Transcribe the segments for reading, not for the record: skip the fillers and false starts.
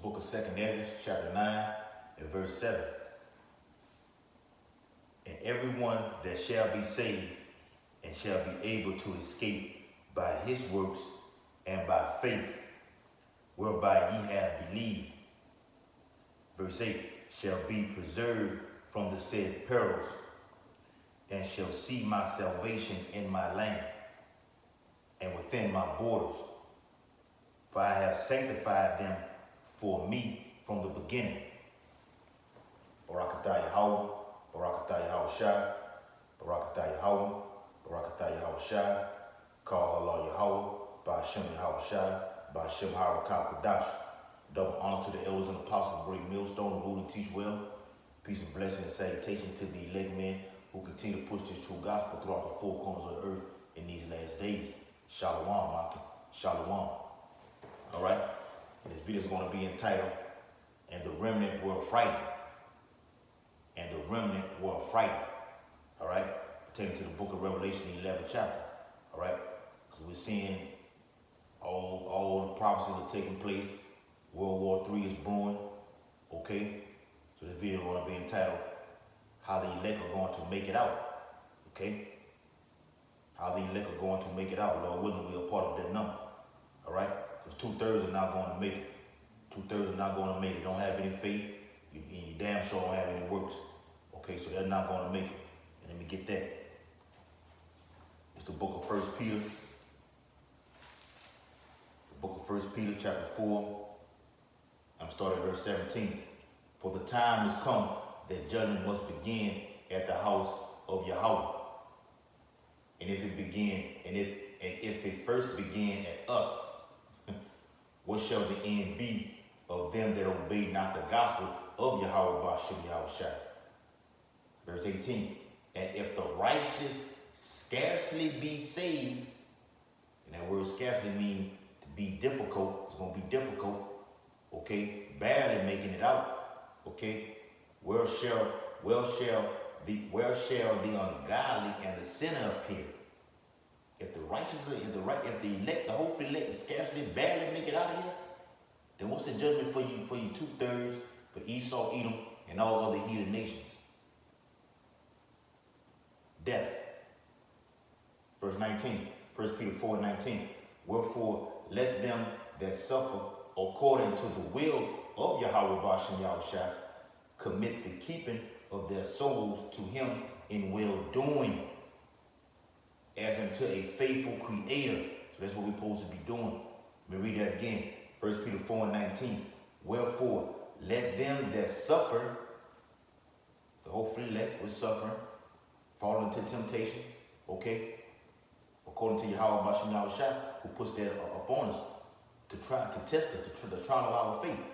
book of 2 Ezra, chapter 9, and verse 7. And everyone that shall be saved and shall be able to escape by his works and by faith, whereby ye have believed, verse 8, shall be preserved from the said perils, and shall see my salvation in my land and within my borders. For I have sanctified them for me from the beginning. Barakatah Yahweh, Barakatah Yahweh Shai, Barakatah Yahweh, Barakatah Yahweh Shai, Call Allah Yahweh, Ba'ashem Yahweh Shai, Ba'ashem Harakah Kodash. Double honor to the elders and apostles, great millstone, rule and teach well. Peace and blessing and salutation to the elect men who continue to push this true gospel throughout the four corners of the earth in these last days. Shalom, Maki. Shalom. All right? And this video is going to be entitled, And the Remnant Were Affrighted. And the Remnant Were Affrighted. All right? Pertaining to the book of Revelation, the 11th chapter. All right? Because we're seeing all the prophecies are taking place. World War III is brewing. Okay? So this video is going to be entitled, How the Elect Are Going to Make It Out. Okay? How the elect are going to make it out. Lord willing, we're a part of that number. All right? Because 2/3 are not going to make it. 2/3 are not going to make it. Don't have any faith. You damn sure don't have any works. Okay, so they're not going to make it. And let me get that. It's the book of 1 Peter. The book of 1 Peter, chapter 4. I'm starting at verse 17. For the time has come that judgment must begin at the house of Yahweh. And if it first began at us, what shall the end be of them that obey not the gospel of Yahweh Ba'ashem Yahweh Shai? Verse 18. And if the righteous scarcely be saved, and that word scarcely means to be difficult, it's going to be difficult, okay, barely making it out, okay, where shall the ungodly and the sinner appear? If the righteous, if the elect, the hopefully elect scarcely barely make it out of here, then what's the judgment for you 2/3 for Esau, Edom, and all other heathen nations? Death. Verse 19, 1 Peter 4:19. Wherefore let them that suffer according to the will of Yahweh Ba'ashem Yahweh Shai commit the keeping of their souls to him in well-doing, as unto a faithful creator. So that's what we're supposed to be doing. Let me read that again. 1 Peter 4:19. Wherefore, let them that suffer, the hopefully elect was suffering, fall into temptation, okay, according to Yahweh Ba'ashem Yahweh Shai, who puts that upon us to try to test us, the trial of our faith.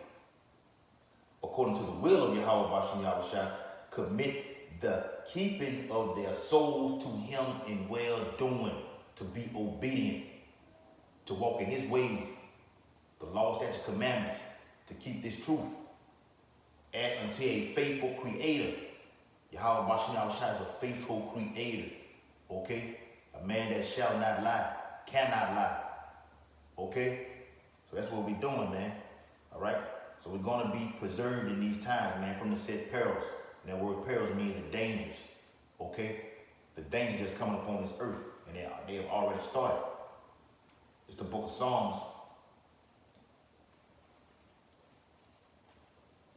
According to the will of Yahweh Ba'ashem Yahweh Shai, commit the keeping of their souls to him in well-doing, to be obedient, to walk in his ways, the law, statutes, commandments, to keep this truth, as unto a faithful creator. Yahweh Ba'ashem Yahweh Shai is a faithful creator, okay? A man that shall not lie, cannot lie, okay? So that's what we're doing, man, all right? So we're going to be preserved in these times, man, from the said perils. And that word perils means the dangers, okay? The dangers that's coming upon this earth, and they have already started. It's the book of Psalms.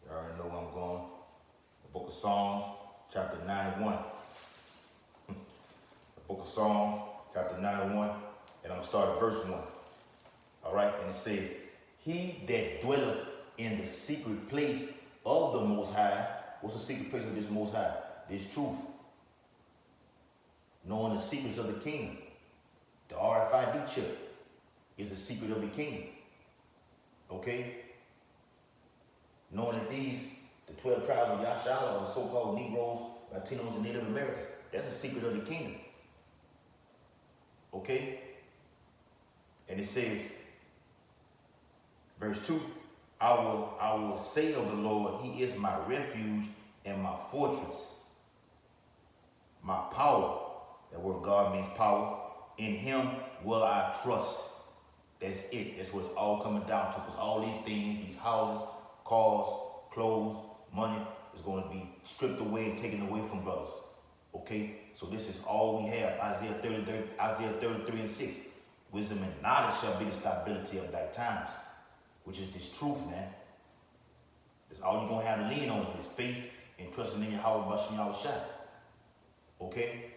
You already know where I'm going. The book of Psalms, chapter 91. The book of Psalms, chapter 91, and I'm going to start at verse 1. All right, and it says, He that dwelleth in the secret place of the Most High. What's the secret place of this Most High? This truth. Knowing the secrets of the kingdom. The RFID chip is the secret of the kingdom. Okay? Knowing that the 12 tribes of Yashala are the so-called Negroes, Latinos, and Native Americans. That's the secret of the kingdom. Okay? And it says, verse 2, I will say of the Lord, He is my refuge and my fortress, my power. That word God means power. In Him will I trust. That's it. That's what it's all coming down to. Because all these things, these houses, Cars, clothes, money is going to be stripped away and taken away from brothers. Okay? So this is all we have. Isaiah 33 and 6. Wisdom and knowledge shall be the stability of thy times. Which is this truth, man. That's all you're going to have to lean on is this faith and trusting in Yahweh Bashem Yahushua. Okay?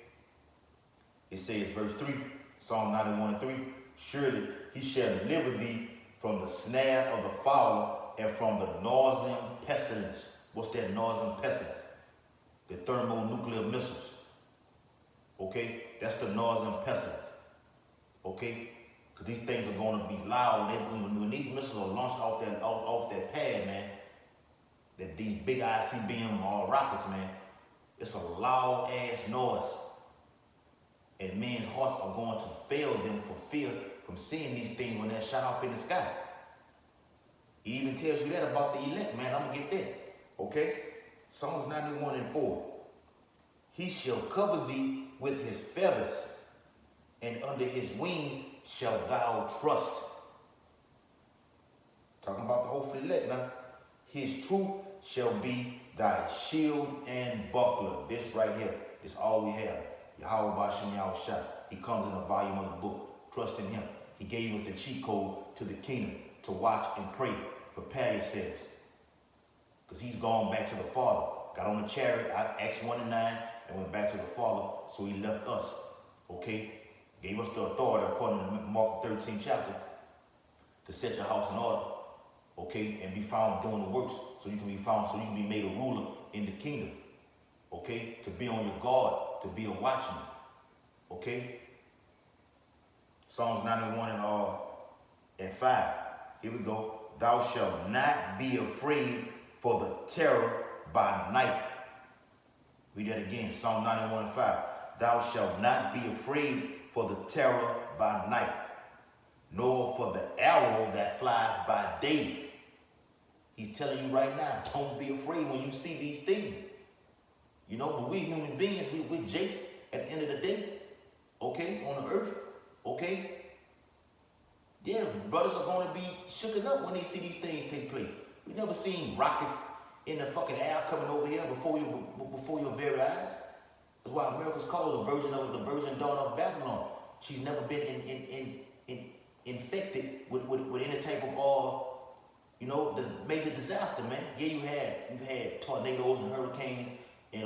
It says, verse 3, Psalm 91 and 3, surely he shall deliver thee from the snare of the fowler and from the nausing pestilence. What's that nausing pestilence? The thermonuclear missiles. Okay? That's the nausing pestilence. Okay? Because these things are going to be loud. When these missiles are launched off that pad, man, that these big ICBM rockets, man, it's a loud ass noise. And men's hearts are going to fail them for fear from seeing these things when they're shot off in the sky. He even tells you that about the elect, man. I'm going to get that. Okay? Psalms 91 and 4. He shall cover thee with his feathers, and under his wings shalt thou trust. Talking about the hopeful elect now. His truth shall be thy shield and buckler. This right here is all we have. Yahweh Bashem Yahushua. He comes in a volume of the book. Trust in him. He gave us the cheat code to the kingdom to watch and pray. Prepare yourselves. Because he's gone back to the Father. Got on the chariot, Acts 1 and 9, and went back to the Father. So he left us. Okay? Gave us the authority according to Mark 13 chapter to set your house in order. Okay? And be found doing the works. So you can be found, so you can be made a ruler in the kingdom. Okay? To be on your guard. To be a watchman. Okay? Psalms 91 and 5. Here we go. Thou shalt not be afraid for the terror by night. Read that again. Psalm 91 and 5. Thou shalt not be afraid for the terror by night, nor for the arrow that flies by day. He's telling you right now, don't be afraid when you see these things. You know, but we human beings, we're jakes at the end of the day, okay, on the earth, okay? Yeah, brothers are going to be shooken up when they see these things take place. We never seen rockets in the fucking air coming over here before your very eyes. That's why America's called the virgin daughter of Babylon. She's never been infected with any type of the major disaster, man. Yeah, you've had tornadoes and hurricanes. And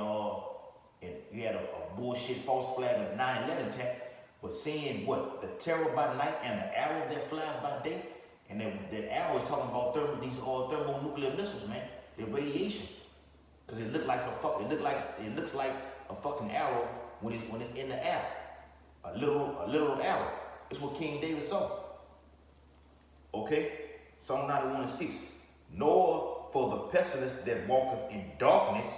you had a bullshit false flag of 9/11 attack, but seeing what? The terror by night and the arrow that flies by day, and the arrow is talking about these thermonuclear missiles, man. The radiation, because it looks like a fucking arrow when it's in the air, a literal arrow. It's what King David saw. Okay, Psalm 91 and 6. Nor for the pestilence that walketh in darkness,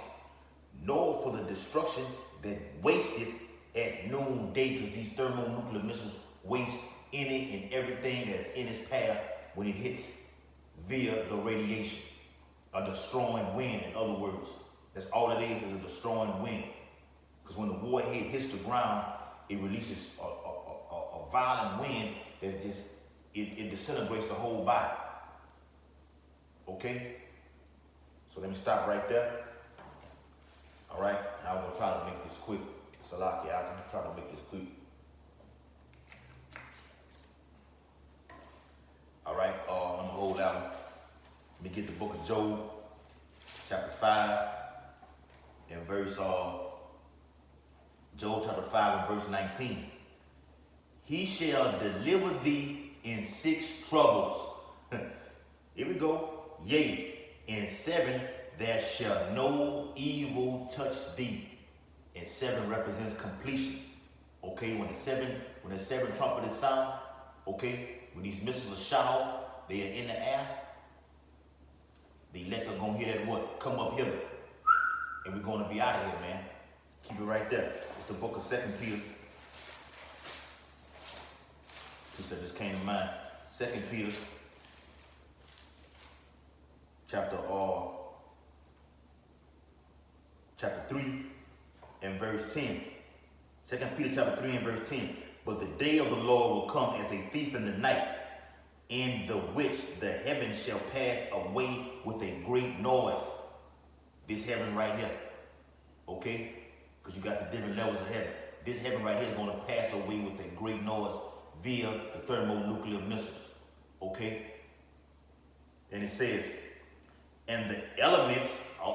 nor for the destruction that wasteth at noonday, because these thermonuclear missiles waste any and everything that's in its path when it hits via the radiation. A destroying wind, in other words. That's all it is a destroying wind. Because when the warhead hits the ground, it releases a violent wind that it disintegrates the whole body. Okay? So let me stop right there. All right, and I'm going to try to make this quick. Salaki, I can try to make this quick. All right, I'm going to hold out. Let me get the book of Job, chapter 5, and verse, Job chapter 5 and verse 19. He shall deliver thee in 6 troubles. Here we go. Yea, in 7 there shall no evil touch thee. And 7 represents completion. Okay, when the seven trumpet is sound, okay, when these missiles are shot off, they are in the air. The elect are gonna hear that what? Come up hither. And we're gonna be out of here, man. Keep it right there. It's the book of 2 Peter. That just came to mind. 2 Peter chapter 3 and verse 10. 2 Peter chapter 3 and verse 10. But the day of the Lord will come as a thief in the night, in the which the heavens shall pass away with a great noise. This heaven right here, okay? Because you got the different levels of heaven. This heaven right here is going to pass away with a great noise via the thermonuclear missiles, okay? And it says, and the elements,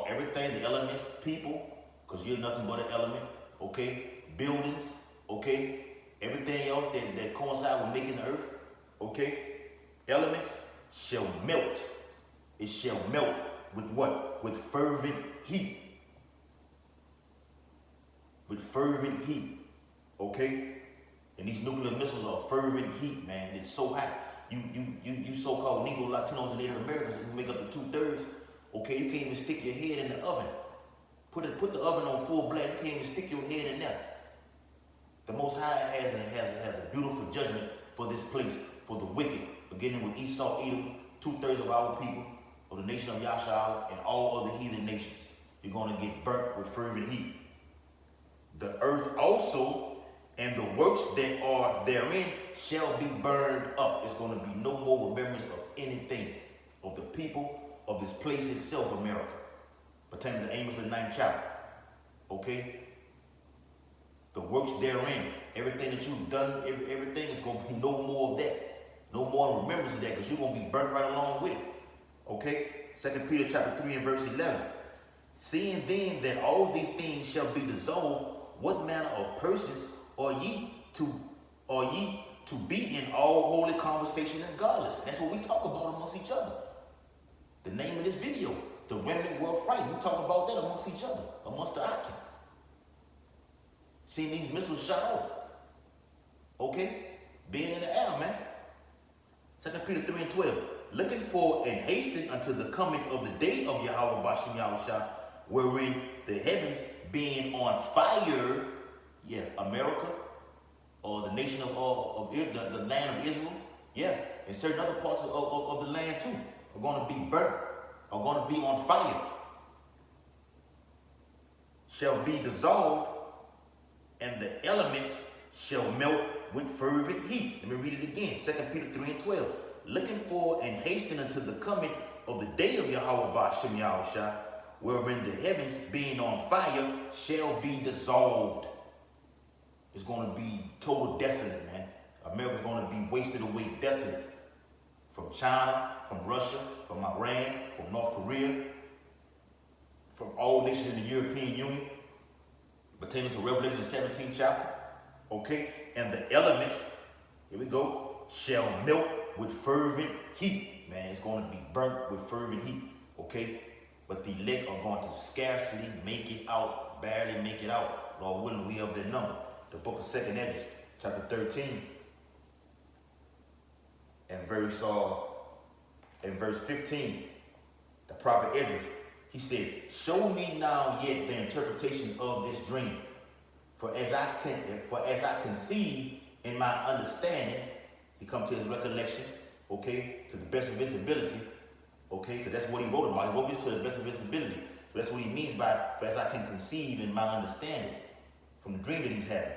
everything, the elements, people, because you're nothing but an element, okay? Buildings, okay? Everything else that coincide with making the earth, okay? Elements shall melt. It shall melt with what? With fervent heat. With fervent heat, okay? And these nuclear missiles are fervent heat, man. It's so hot. You so-called Negro, Latinos, and Native Americans who make up the 2/3, okay? You can't even stick your head in the oven. Put the oven on full blast. You can't even stick your head in there. The Most High has a beautiful judgment for this place, for the wicked, beginning with Esau, Edom, 2/3 of our people, of the nation of Yasha'Allah, and all other heathen nations. You're going to get burnt with fervent heat. The earth also and the works that are therein shall be burned up. It's going to be no more remembrance of anything, of the people, of this place itself, America. Pertaining to Amos the 9th chapter. Okay? The works therein, everything that you've done, everything is going to be no more of that. No more remembrance of that, because you're going to be burnt right along with it. Okay? 2 Peter chapter 3 and verse 11. Seeing then that all these things shall be dissolved, what manner of persons are ye to be in all holy conversation and godless? And that's what we talk about amongst each other. The name of this video, the Remnant World Fight. We talk about that amongst each other, amongst the Akim. Seeing these missiles shot off. Okay? Being in the air, man. 2 Peter 3 and 12. Looking for and hastening unto the coming of the day of Yahweh Bashem Yahushua, wherein the heavens being on fire, America, or the nation of the land of Israel, and certain other parts of the land too, are going to be burnt, are going to be on fire, shall be dissolved, and the elements shall melt with fervent heat. Let me read it again, 2 Peter 3 and 12. Looking for and hastening unto the coming of the day of Yahweh Bashem Yahushua, wherein the heavens being on fire shall be dissolved. It's going to be total desolate, man. America's going to be wasted away desolate. From China, from Russia, from Iran, from North Korea, from all nations in the European Union, pertaining to Revelation the 17th chapter. Okay? And the elements, here we go, shall melt with fervent heat. Man, it's going to be burnt with fervent heat. Okay? But the elect are going to scarcely make it out, barely make it out. Lord willing, we have their number. The book of 2nd Esdras, chapter 13, and verse 15, the prophet Esdras, he says, show me now yet the interpretation of this dream. For as I conceive in my understanding, he comes to his recollection, okay, to the best of his ability, okay, because that's what he wrote about. He wrote this to the best of his ability. So that's what he means by, for as I can conceive in my understanding, from the dream that he's having.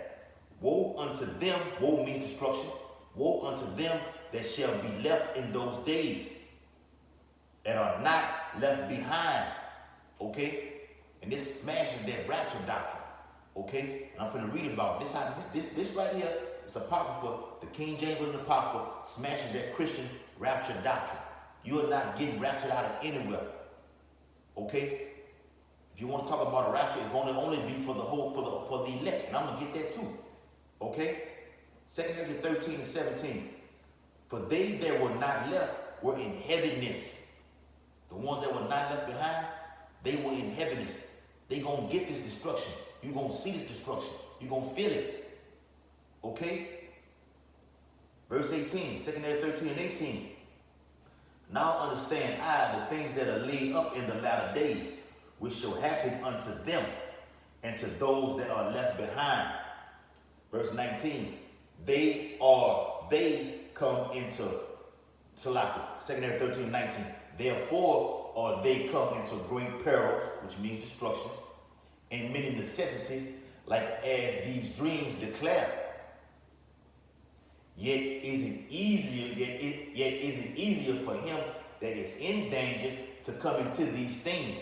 Woe unto them, woe means destruction, woe unto them that shall be left in those days, and are not left behind, okay? And this smashes that rapture doctrine, okay? And I'm going to read about this. This right here is Apocrypha, the King James Version Apocrypha, smashing that Christian rapture doctrine. You are not getting raptured out of anywhere, okay? If you want to talk about a rapture, it's going to only be for the elect, and I'm going to get that too, okay? 2 Corinthians 13 and 17. For they that were not left were in heaviness. The ones that were not left behind, they were in heaviness. They going to get this destruction. You're going to see this destruction. You're going to feel it. Okay? Verse 18, 2 Corinthians 13 and 18. Now understand I the things that are laid up in the latter days, which shall happen unto them and to those that are left behind. Verse 19. They come into Salaki. 2 Corinthians 13, 19. Therefore are they come into great perils, which means destruction, and many necessities, like as these dreams declare. Yet is it easier for him that is in danger to come into these things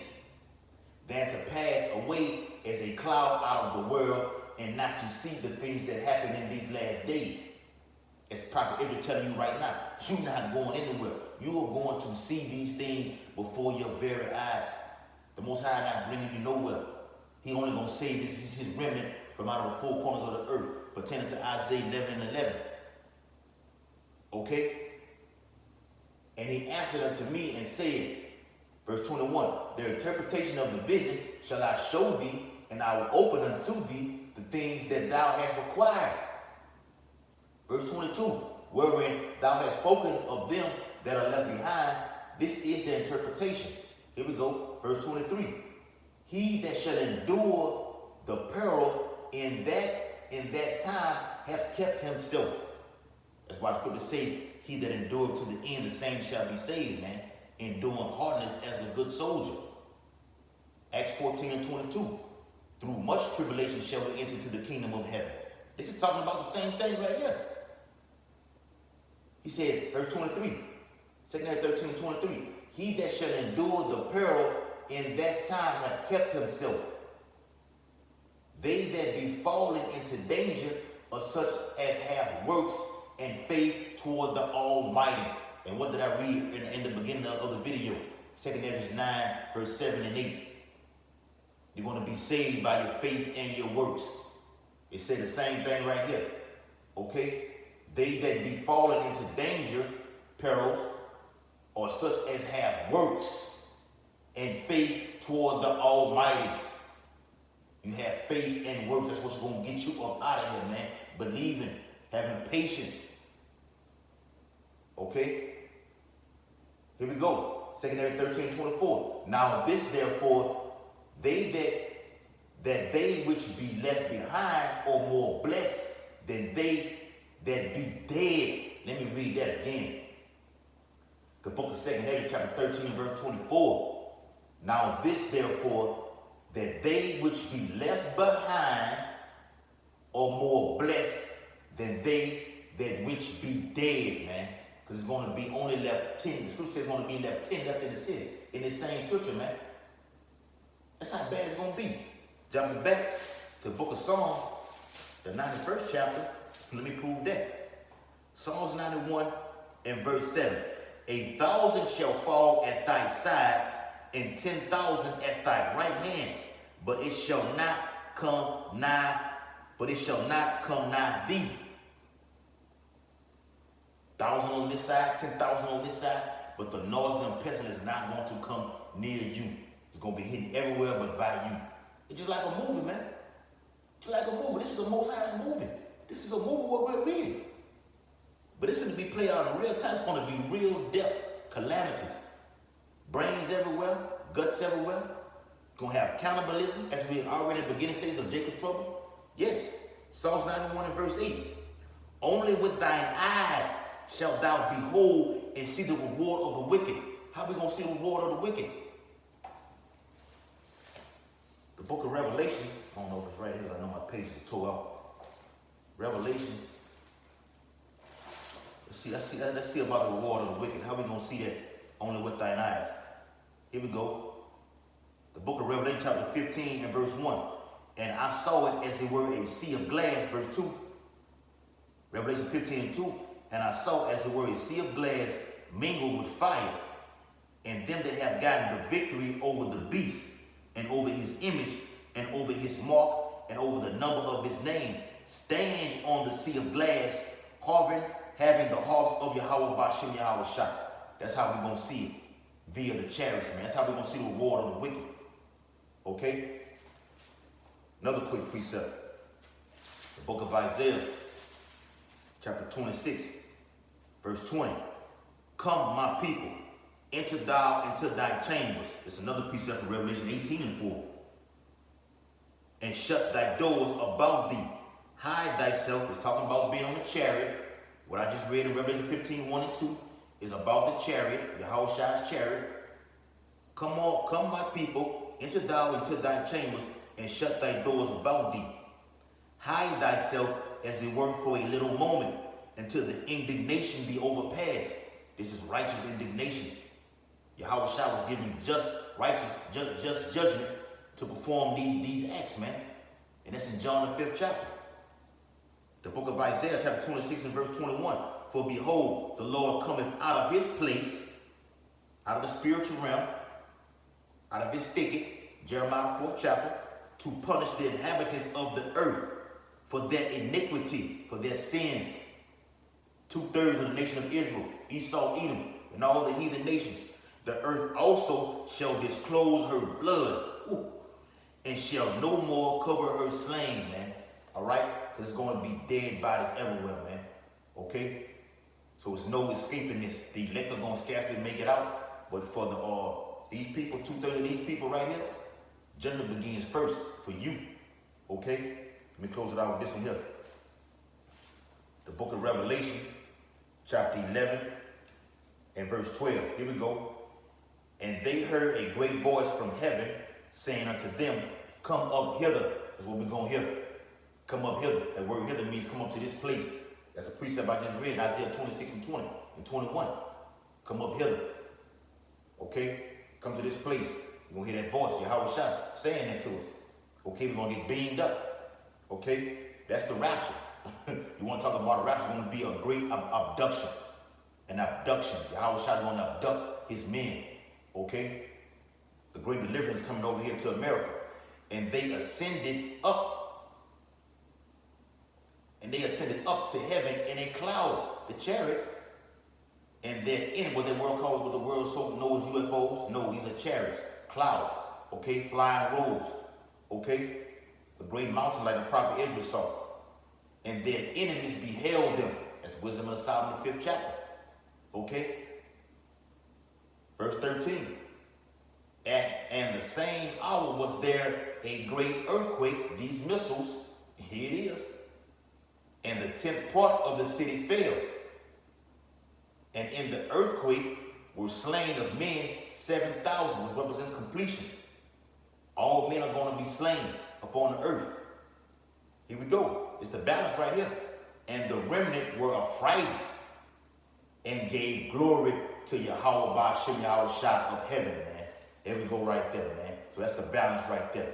than to pass away as a cloud out of the world and not to see the things that happen in these last days. As Prophet Israel telling you right now, you're not going anywhere. You are going to see these things before your very eyes. The Most High not bringing you nowhere. He only going to save his remnant from out of the four corners of the earth, pertaining to Isaiah 11 and 11. Okay? And he answered unto me and said, verse 21, the interpretation of the vision shall I show thee, and I will open unto thee the things that thou hast required. Verse 22, wherein thou hast spoken of them that are left behind, this is the interpretation. Here we go, verse 23. He that shall endure the peril in that time hath kept himself. That's why the scripture says, he that endureth to the end, the same shall be saved, man. Enduring hardness as a good soldier. Acts 14 and 22. Through much tribulation shall we enter into the kingdom of heaven. This is talking about the same thing right here. He says, verse 23, 2 Corinthians 13 and 23. He that shall endure the peril in that time hath kept himself. They that be fallen into danger are such as have works and faith toward the Almighty. And what did I read in the beginning of the video? 2 Corinthians 9, verse 7 and 8. You're going to be saved by your faith and your works. It said the same thing right here. Okay? They that be fallen into danger, perils, are such as have works and faith toward the Almighty. You have faith and works. That's what's going to get you up out of here, man. Believing, having patience. Okay? Here we go. 2 Corinthians 13, 24. Now this therefore, they which be left behind are more blessed than they that be dead. Let me read that again. The book of 2 Corinthians chapter 13 verse 24. Now this therefore, that they which be left behind are more blessed than they that which be dead, man. Because it's going to be only left 10. The scripture says it's going to be left 10 left in the city. In this same scripture, man. That's how bad it's going to be. Jumping back to the book of Psalms, the 91st chapter. Let me prove that. Psalms 91 and verse 7. 1,000 shall fall at thy side, and 10,000 at thy right hand, but it shall not come nigh thee. 1,000 on this side, 10,000 on this side, but the noise and pestilence is not going to come near you. It's going to be hidden everywhere but by you. It's just like a movie, man. It's like a movie. This is the Most High's movie. This is a movie what we're reading. But it's going to be played out in real time. It's going to be real death, calamities. Brains everywhere, guts everywhere. Going to have cannibalism, as we already in the beginning stages of Jacob's trouble. Yes, Psalms 91 and verse 8. Only with thine eyes shalt thou behold and see the reward of the wicked. How are we going to see the reward of the wicked? The book of Revelations, I don't know if it's right here, I know my page is tore out. Revelations. Let's see about the reward of the wicked. How are we going to see that? Only with thine eyes. Here we go. The book of Revelation chapter 15 and verse 1. And I saw it as it were a sea of glass, verse 2. Revelation 15 and 2. And I saw as it were a sea of glass mingled with fire, and them that have gotten the victory over the beast, and over his image, and over his mark, and over the number of his name, stand on the sea of glass, having the harps of Yahweh Bashem Yahweh Shah. That's how we're going to see it, via the chariots, man. That's how we're going to see the reward of the wicked. Okay? Another quick precept. The book of Isaiah, chapter 26, verse 20. Come, my people, enter thou into thy chambers. It's another precept from Revelation 18 and 4. And shut thy doors about thee. Hide thyself. It's talking about being on the chariot. What I just read in Revelation 15, 1 and 2 is about the chariot, Yahweh Shai's chariot. Come on, come my people, enter thou into thy chambers, and shut thy doors about thee. Hide thyself as it were for a little moment, until the indignation be overpassed. This is righteous indignation. Yahweh Shah was given righteous judgment to perform these acts, man. And that's in John the 5th chapter. The book of Isaiah, chapter 26 and verse 21. For behold, the Lord cometh out of his place, out of the spiritual realm, out of his thicket, Jeremiah 4th chapter, to punish the inhabitants of the earth for their iniquity, for their sins. 2/3 of the nation of Israel, Esau, Edom, and all the heathen nations. The earth also shall disclose her blood, and shall no more cover her slain, man. All right? Because it's going to be dead bodies everywhere, man. Okay? So it's no escaping this. The elect are going to scarcely make it out. But for these people, 2/3 of these people right here, judgment begins first for you. Okay? Let me close it out with this one here. The book of Revelation, chapter 11 and verse 12. Here we go. And they heard a great voice from heaven saying unto them, come up hither. That's what we're going here. Come up hither. That word hither means come up to this place. That's a precept I just read in Isaiah 26 and 20 and 21. Come up hither. Okay? Come to this place. You're going to hear that voice. Yahweh Shah saying that to us. Okay? We're going to get beamed up. Okay? That's the rapture. You want to talk about a rapture? It's going to be a great abduction. An abduction. Yahweh Shah is going to abduct his men. Okay? The great deliverance coming over here to America. And they ascended up. And they ascended up to heaven in a cloud, the chariot. And they're in what the world calls, what the world so knows UFOs. No, these are chariots, clouds, okay, flying robes, okay. The great mountain like the prophet Idris saw. And their enemies beheld them. That's Wisdom of Solomon, the 5th chapter, okay. Verse 13. And the same hour was there a great earthquake, these missiles, here it is. And the 10th part of the city fell. And in the earthquake were slain of men 7,000, which represents completion. All men are going to be slain upon the earth. Here we go. It's the balance right here. And the remnant were affrighted and gave glory to Yahweh Ba'ashem Yahweh Shah of heaven, man. There we go right there, man. So that's the balance right there.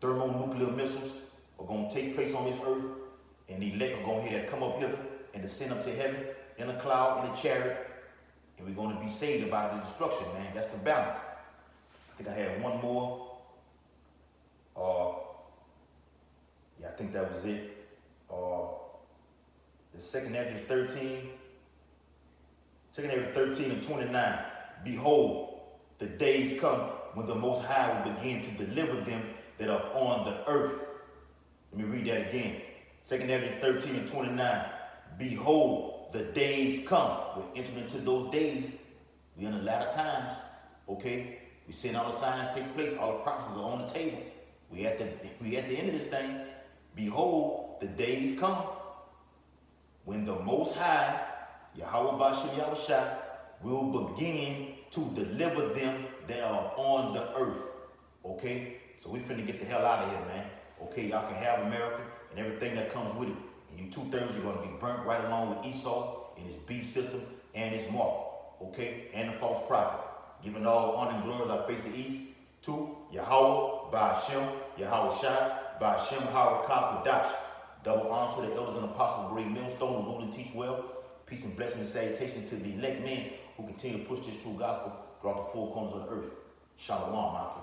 Thermonuclear missiles are going to take place on this earth, and the elect are going to hear that come up hither and descend up to heaven in a cloud, in a chariot, and we're going to be saved about the destruction, man. That's the balance. I think I had one more. Yeah, I think that was it. The 2nd Ezra 13. 2nd Ezra 13 and 29. Behold, the days come when the Most High will begin to deliver them that are on the earth. Let me read that again. 2nd Ezra 13 and 29. Behold, the days come. We're entering into those days. We're in the latter times. Okay? We're seeing all the signs take place. All the prophecies are on the table. We at the end of this thing. Behold, the days come when the Most High, Yahweh Ba'ashem Yahweh Shah, will begin to deliver them that are on the earth. Okay? So we finna get the hell out of here, man. Okay, y'all can have America and everything that comes with it. And you 2/3, you're gonna be burnt right along with Esau and his beast system and his mark. Okay? And the false prophet. Giving all honor and glory as I face the east to Yahweh Ba'ashem Yahweh Shah Ba'ashem Harakah Kodash. Double honors to the elders and apostles, great millstone, who rule and teach well. Peace and blessing and salutation to the elect men who continue to push this true gospel throughout the four corners of the earth. Shalom, Malcolm.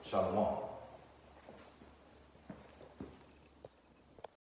Shalom.